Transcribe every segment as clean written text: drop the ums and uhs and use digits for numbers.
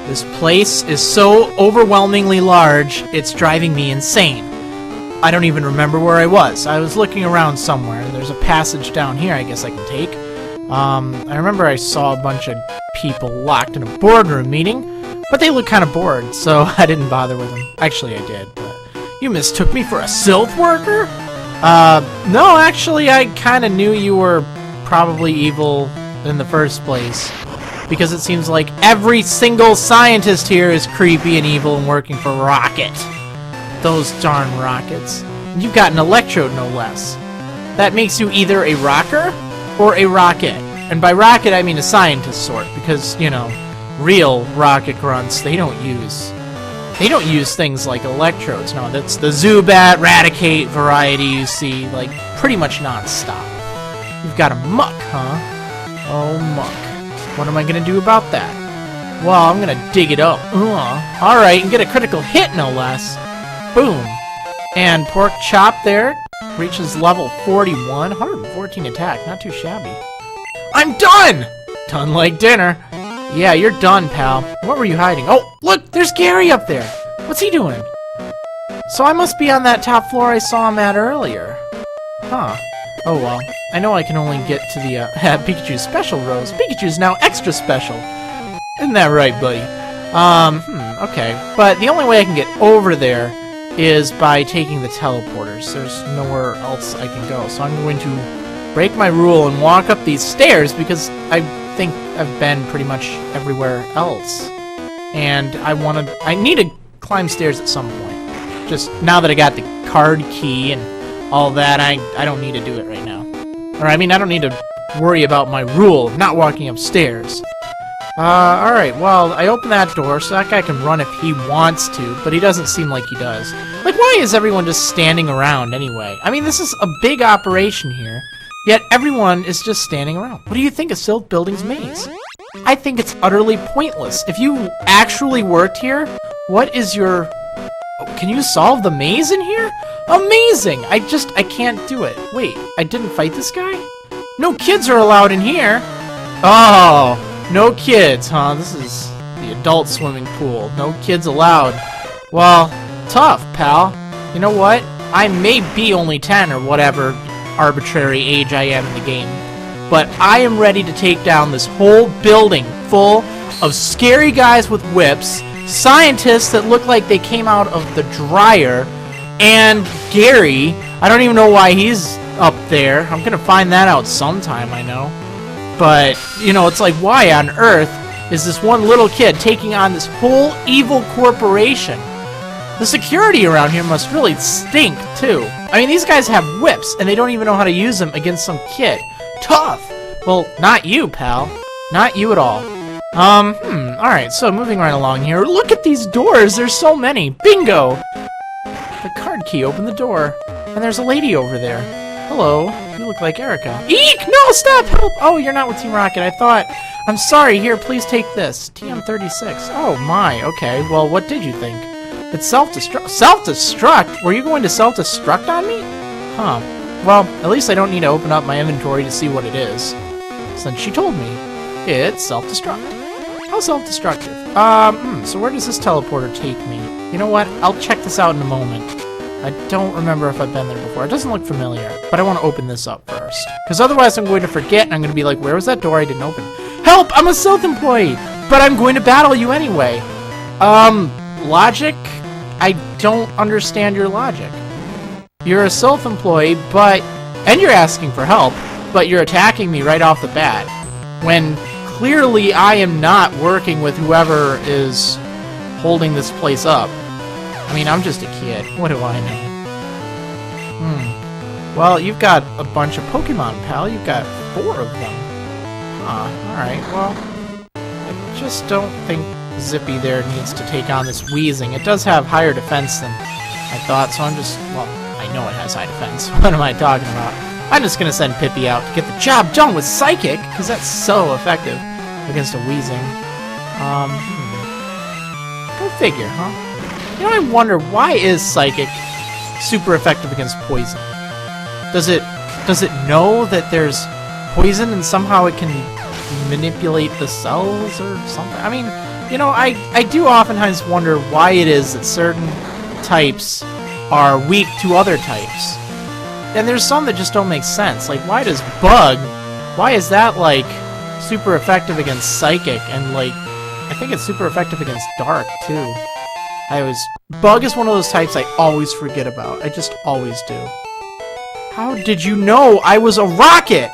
This place is so overwhelmingly large, it's driving me insane. I don't even remember where I was. I was looking around somewhere, and there's a passage down here I guess I can take. I remember I saw a bunch of people locked in a boardroom meeting, but they looked kind of bored, so I didn't bother with them. Actually, I did, but... You mistook me for a Silph worker? No, actually, I kind of knew you were probably evil in the first place. Because it seems like every single scientist here is creepy and evil and working for Rocket. Those darn rockets. And you've got an electrode, no less. That makes you either a rocker or a rocket. And by rocket, I mean a scientist sort, because, you know, real rocket grunts, they don't use things like electrodes. No, that's the Zubat, Raticate variety you see, like, pretty much non-stop. You've got a muck, huh? Oh, muck. What am I gonna do about that? Well, I'm gonna dig it up. Alright, and get a critical hit, no less. Boom. And Pork Chop there reaches level 41. 114 attack, not too shabby. I'm done! Done like dinner. Yeah, you're done, pal. What were you hiding? Oh, look! There's Gary up there! What's he doing? So I must be on that top floor I saw him at earlier. Huh. Oh well. I know I can only get to the Pikachu's special rows. Pikachu's now extra special. Isn't that right, buddy? Okay. But the only way I can get over there is by taking the teleporters. There's nowhere else I can go. So I'm going to break my rule and walk up these stairs because I think I've been pretty much everywhere else. And I need to climb stairs at some point. Just now that I got the card key and all that, I don't need to do it right now. Or, I mean, I don't need to worry about my rule of not walking upstairs. Alright, well, I opened that door so that guy can run if he wants to, but he doesn't seem like he does. Like, why is everyone just standing around anyway? I mean, this is a big operation here, yet everyone is just standing around. What do you think of Silph Building's maze? I think it's utterly pointless. If you actually worked here, what is your... Can you solve the maze in here? Amazing! I can't do it. Wait, I didn't fight this guy? No kids are allowed in here! Oh, no kids, huh? This is the adult swimming pool. No kids allowed. Well, tough, pal. You know what? I may be only 10 or whatever arbitrary age I am in the game, but I am ready to take down this whole building full of scary guys with whips, scientists that look like they came out of the dryer, and Gary. I don't even know why he's up there. I'm gonna find that out sometime, I know. But, you know, it's like, why on earth is this one little kid taking on this whole evil corporation? The security around here must really stink, too. I mean, these guys have whips, and they don't even know how to use them against some kid. Tough! Well, not you, pal. Not you at all. Alright, so moving right along here. Look at these doors! There's so many! Bingo! The card key opened the door, and there's a lady over there. Hello, you look like Erica. Eek! No, stop! Help! Oh, you're not with Team Rocket, I thought. I'm sorry, here, please take this. TM36. Oh my, okay. Well, what did you think? It's self-destruct. Self-destruct? Were you going to self-destruct on me? Huh. Well, at least I don't need to open up my inventory to see what it is. Since she told me, it's self-destruct. How self-destructive? So where does this teleporter take me? You know what? I'll check this out in a moment. I don't remember if I've been there before. It doesn't look familiar, but I want to open this up first. Because otherwise I'm going to forget, and I'm going to be like, where was that door I didn't open? Help! I'm a Silph employee! But I'm going to battle you anyway. Logic? I don't understand your logic. You're a Silph employee, and you're asking for help, but you're attacking me right off the bat. When clearly I am not working with whoever is holding this place up. I mean, I'm just a kid. What do I know? Well, you've got a bunch of Pokemon, pal. You've got 4 of them. Alright, well, I just don't think Zippy there needs to take on this Weezing. It does have higher defense than I thought, so I'm just, well, I know it has high defense. What am I talking about? I'm just gonna send Pippi out to get the job done with Psychic, because that's so effective against a Weezing. Go figure, huh? You know, I wonder, why is Psychic super effective against poison? Does it know that there's poison and somehow it can manipulate the cells or something? I mean, You know, I do oftentimes wonder why it is that certain types are weak to other types. And there's some that just don't make sense. Like, why does Bug, why is that, like, super effective against Psychic, and, like, I think it's super effective against Dark, too. Bug is one of those types I always forget about. I just always do. How did you know I was a rocket?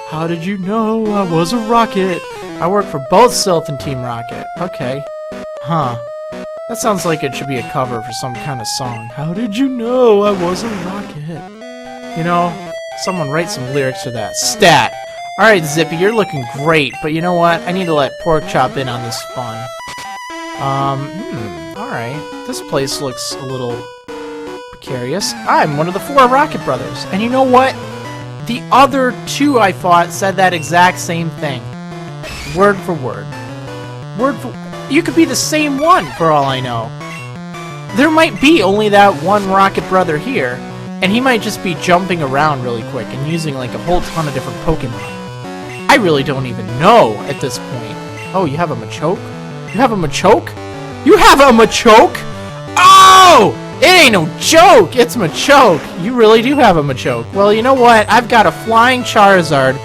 How did you know I was a rocket? I work for both Silph and Team Rocket. Okay. Huh. That sounds like it should be a cover for some kind of song. How did you know I was a rocket? You know, someone write some lyrics for that. Stat! Alright, Zippy, you're looking great, but you know what? I need to let Porkchop in on this fun. Alright. This place looks a little precarious. I'm one of the 4 Rocket Brothers. And you know what? The other 2 I fought said that exact same thing. Word for word. You could be the same one, for all I know. There might be only that one Rocket Brother here, and he might just be jumping around really quick and using like a whole ton of different Pokemon. I really don't even know at this point. Oh, you have a Machoke? You have a Machoke? You have a Machoke? Oh! It ain't no joke! It's Machoke! You really do have a Machoke. Well, you know what? I've got a Flying Charizard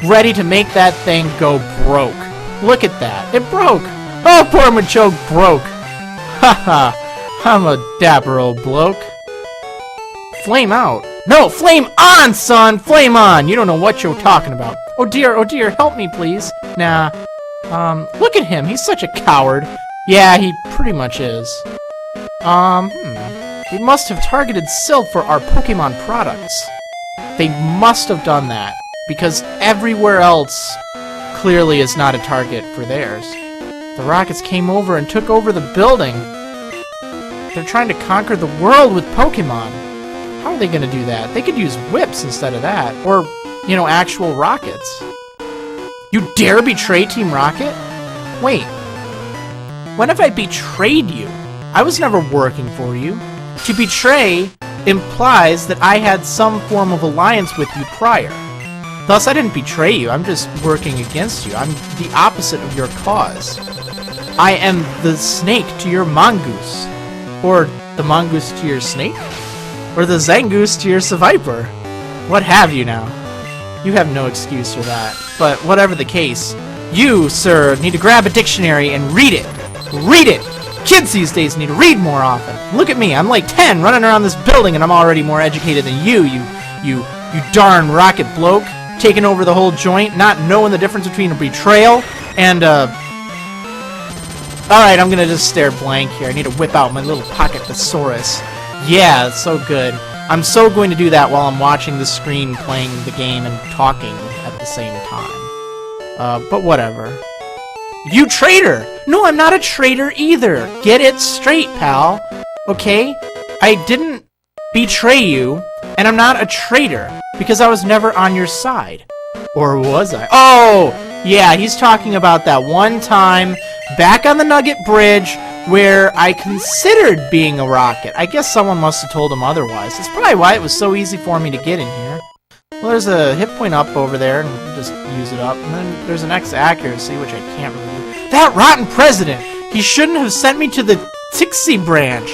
ready to make that thing go broke. Look at that. It broke. Oh, poor Machoke broke. Haha. I'm a dapper old bloke. Flame out. No, flame on, son! Flame on! You don't know what you're talking about. Oh dear, help me, please. Nah. Look at him. He's such a coward. Yeah, he pretty much is. We must have targeted Silph for our Pokemon products. They must have done that, because everywhere else clearly is not a target for theirs. The Rockets came over and took over the building. They're trying to conquer the world with Pokemon. How are they going to do that? They could use whips instead of that. Or, you know, actual rockets. You dare betray Team Rocket? Wait. When have I betrayed you? I was never working for you. To betray implies that I had some form of alliance with you prior. Thus, I didn't betray you. I'm just working against you. I'm the opposite of your cause. I am the snake to your mongoose. Or the mongoose to your snake? Or the Zangoose to your Seviper? What have you now? You have no excuse for that. But whatever the case, you, sir, need to grab a dictionary and read it. Read it! Kids these days need to read more often. Look at me, I'm like 10 running around this building and I'm already more educated than you darn rocket bloke. Taking over the whole joint, not knowing the difference between a betrayal and Alright, I'm gonna just stare blank here. I need to whip out my little pocket thesaurus. Yeah, it's so good. I'm so going to do that while I'm watching the screen playing the game and talking at the same time. But whatever. You traitor! No, I'm not a traitor either. Get it straight, pal. Okay? I didn't betray you, and I'm not a traitor, because I was never on your side. Or was I? Oh! Yeah, he's talking about that one time back on the Nugget Bridge where I considered being a rocket. I guess someone must have told him otherwise. That's probably why it was so easy for me to get in here. Well, there's a hit point up over there, and we'll just use it up. And then there's an X accuracy, which I can't really do. That rotten president! He shouldn't have sent me to the Tiksi Branch.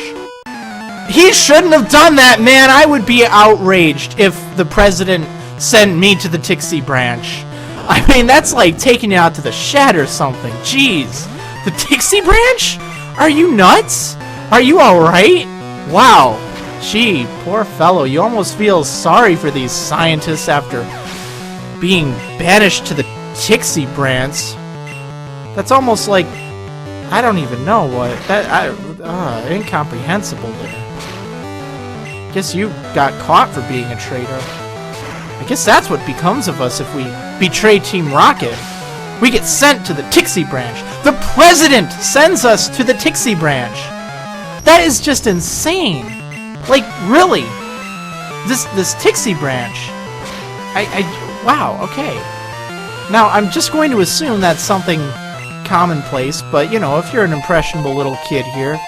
He shouldn't have done that, man! I would be outraged if the president sent me to the Tiksi Branch. I mean, that's like taking it out to the shed or something. Jeez. The Tiksi Branch? Are you nuts? Are you alright? Wow. Gee, poor fellow. You almost feel sorry for these scientists after being banished to the Tiksi Branch. That's almost like... I don't even know what... incomprehensible there. Guess you got caught for being a traitor. I guess that's what becomes of us if we betray Team Rocket. We get sent to the Tiksi Branch. The president sends us to the Tiksi Branch. That is just insane. Like, really. This Tiksi Branch. Wow, okay. Now, I'm just going to assume that's something commonplace, but, you know, if you're an impressionable little kid here,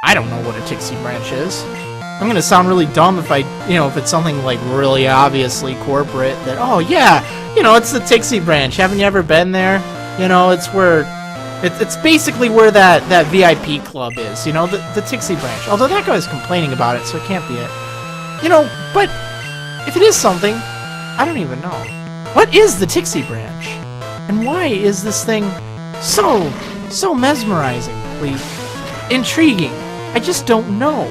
I don't know what a Tiksi Branch is. I'm gonna sound really dumb if if it's something like really obviously corporate that, oh yeah, it's the Tiksi Branch. Haven't you ever been there? You know, it's where It's basically where that VIP club is, you know, the Tiksi Branch. Although that guy's complaining about it, so it can't be it. You know, but if it is something, I don't even know. What is the Tiksi Branch? And why is this thing so mesmerizingly intriguing? I just don't know.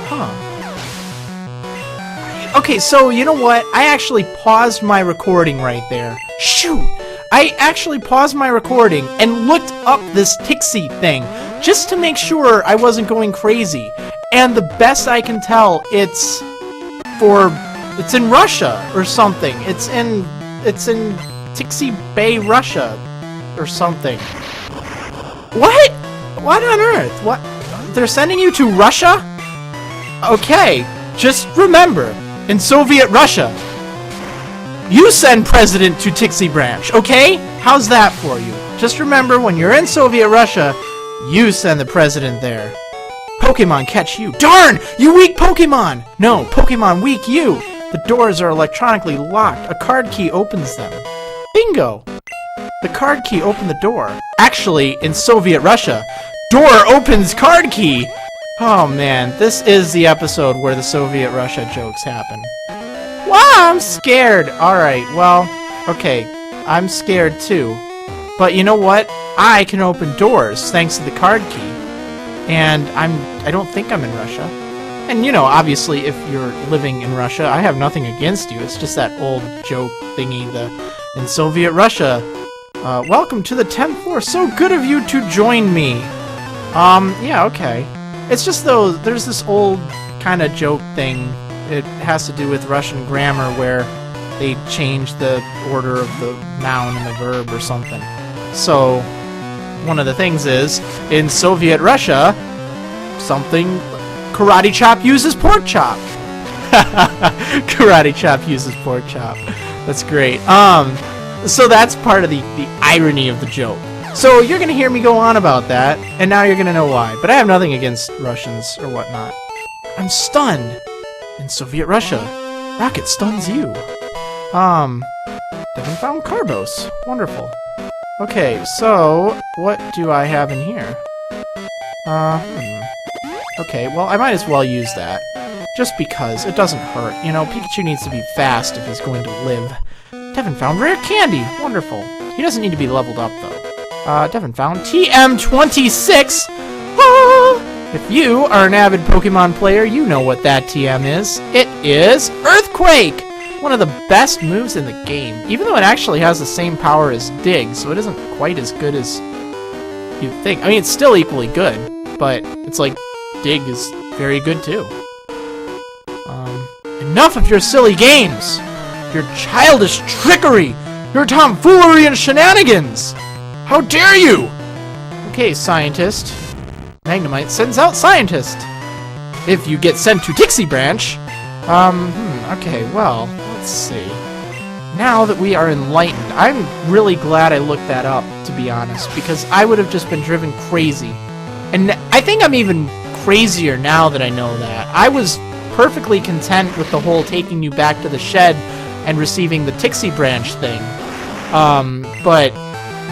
Huh. Okay, so you know what? I actually paused my recording right there. Shoot! I actually paused my recording and looked up this Tiksi thing just to make sure I wasn't going crazy. And the best I can tell, it's in Russia or something. It's in Tiksi Bay, Russia or something. What? What on earth? What? They're sending you to Russia? Okay, just remember, in Soviet Russia, you send president to Tiksi Branch, okay? How's that for you? Just remember, when you're in Soviet Russia, you send the president there. Pokemon catch you. Darn! You weak Pokemon! No, Pokemon weak you! The doors are electronically locked. A card key opens them. Bingo! The card key opened the door. Actually, in Soviet Russia, door opens card key! Oh man, this is the episode where the Soviet Russia jokes happen. Wow, I'm scared! Alright, well, okay, I'm scared too. But you know what? I can open doors thanks to the card key. And I don't think I'm in Russia. And you know, obviously, if you're living in Russia, I have nothing against you. It's just that old joke thingy, in Soviet Russia. Welcome to the 10th floor. So good of you to join me. Yeah, okay. It's just though, there's this old kind of joke thing. It has to do with Russian grammar where they change the order of the noun and the verb or something. So, one of the things is, in Soviet Russia, something, karate chop uses pork chop. Karate chop uses pork chop. That's great. So that's part of the irony of the joke. So you're gonna hear me go on about that, and now you're gonna know why. But I have nothing against Russians or whatnot. I'm stunned. In Soviet Russia, rocket stuns you. Devin found Carbos. Wonderful. Okay, so what do I have in here? Okay, well, I might as well use that. Just because it doesn't hurt. You know, Pikachu needs to be fast if he's going to live. Devin found rare candy. Wonderful. He doesn't need to be leveled up, though. Devin found TM26. If you are an avid Pokemon player, you know what that TM is. It is Earthquake! One of the best moves in the game, even though it actually has the same power as Dig, so it isn't quite as good as you'd think. I mean, it's still equally good, but it's like Dig is very good too. Enough of your silly games! Your childish trickery! Your tomfoolery and shenanigans! How dare you! Okay, scientist. Magnemite sends out scientist. If you get sent to Tiksi Branch, okay, well, let's see. Now that we are enlightened, I'm really glad I looked that up, to be honest, because I would have just been driven crazy. And I think I'm even crazier now that I know that. I was perfectly content with the whole taking you back to the shed and receiving the Tiksi Branch thing. But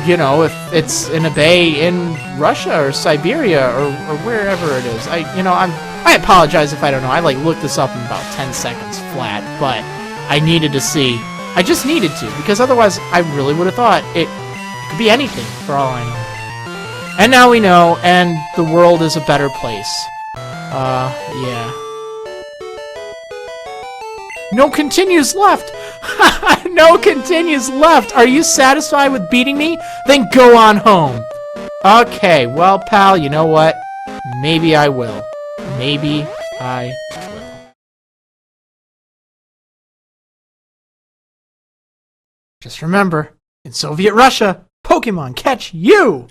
you know, if it's in a bay in Russia or Siberia or wherever it is, I apologize if I don't know. I looked this up in about 10 seconds flat, but I needed to see. I just needed to, because otherwise I really would have thought it could be anything for all I know. And now we know, and the world is a better place. Yeah. No continues left! No continues left! Are you satisfied with beating me? Then go on home! Okay, well, pal, you know what? Maybe I will. Maybe I will. Just remember, in Soviet Russia, Pokemon catch you!